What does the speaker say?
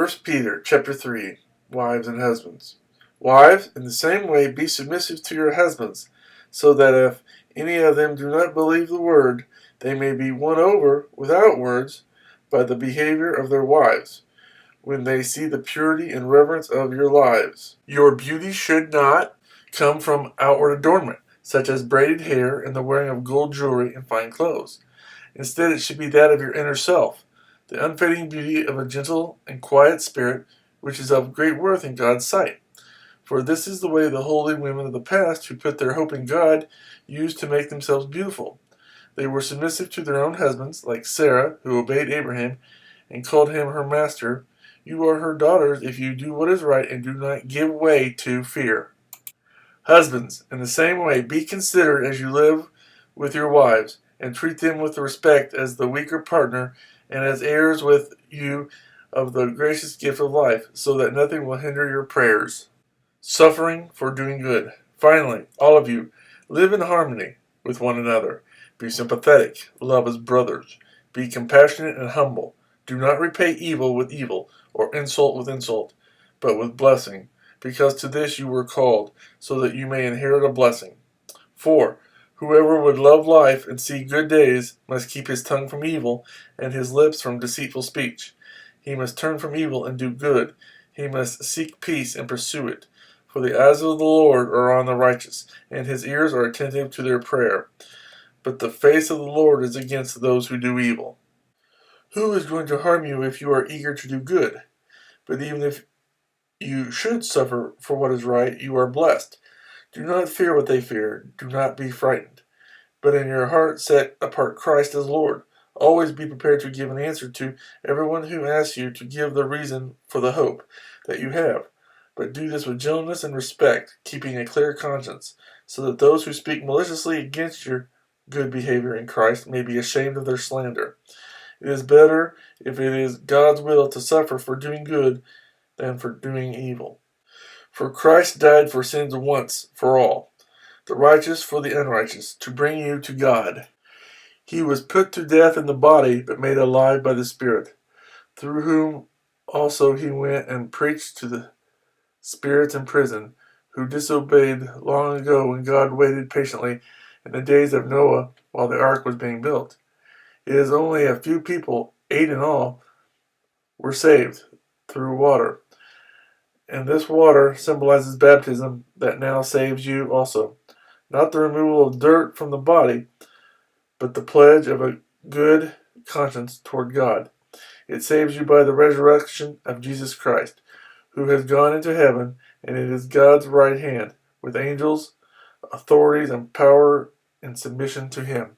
Peter chapter 3, Wives and Husbands. Wives, in the same way, be submissive to your husbands, so that if any of them do not believe the word, they may be won over without words by the behavior of their wives, when they see the purity and reverence of your lives. Your beauty should not come from outward adornment, such as braided hair and the wearing of gold jewelry and fine clothes. Instead, it should be that of your inner self, the unfading beauty of a gentle and quiet spirit, which is of great worth in God's sight. For this is the way the holy women of the past, who put their hope in God, used to make themselves beautiful. They were submissive to their own husbands, like Sarah, who obeyed Abraham and called him her master. You are her daughters if you do what is right and do not give way to fear. Husbands, in the same way, be considerate as you live with your wives, and treat them with respect as the weaker partner and as heirs with you of the gracious gift of life, so that nothing will hinder your prayers. Suffering for doing good. Finally, all of you, live in harmony with one another. Be sympathetic, love as brothers. Be compassionate and humble. Do not repay evil with evil, or insult with insult, but with blessing, because to this you were called, so that you may inherit a blessing. For whoever would love life and see good days must keep his tongue from evil and his lips from deceitful speech. He must turn from evil and do good. He must seek peace and pursue it. For the eyes of the Lord are on the righteous, and his ears are attentive to their prayer. But the face of the Lord is against those who do evil. Who is going to harm you if you are eager to do good? But even if you should suffer for what is right, you are blessed. Do not fear what they fear. Do not be frightened. But in your heart set apart Christ as Lord. Always be prepared to give an answer to everyone who asks you to give the reason for the hope that you have. But do this with gentleness and respect, keeping a clear conscience, so that those who speak maliciously against your good behavior in Christ may be ashamed of their slander. It is better, if it is God's will, to suffer for doing good than for doing evil. For Christ died for sins once for all, the righteous for the unrighteous, to bring you to God. He was put to death in the body, but made alive by the Spirit, through whom also he went and preached to the spirits in prison, who disobeyed long ago when God waited patiently in the days of Noah while the ark was being built. It is only a few people, 8 in all, were saved through water. And this water symbolizes baptism that now saves you also. Not the removal of dirt from the body, but the pledge of a good conscience toward God. It saves you by the resurrection of Jesus Christ, who has gone into heaven, and it is God's right hand, with angels, authorities, and power in submission to him.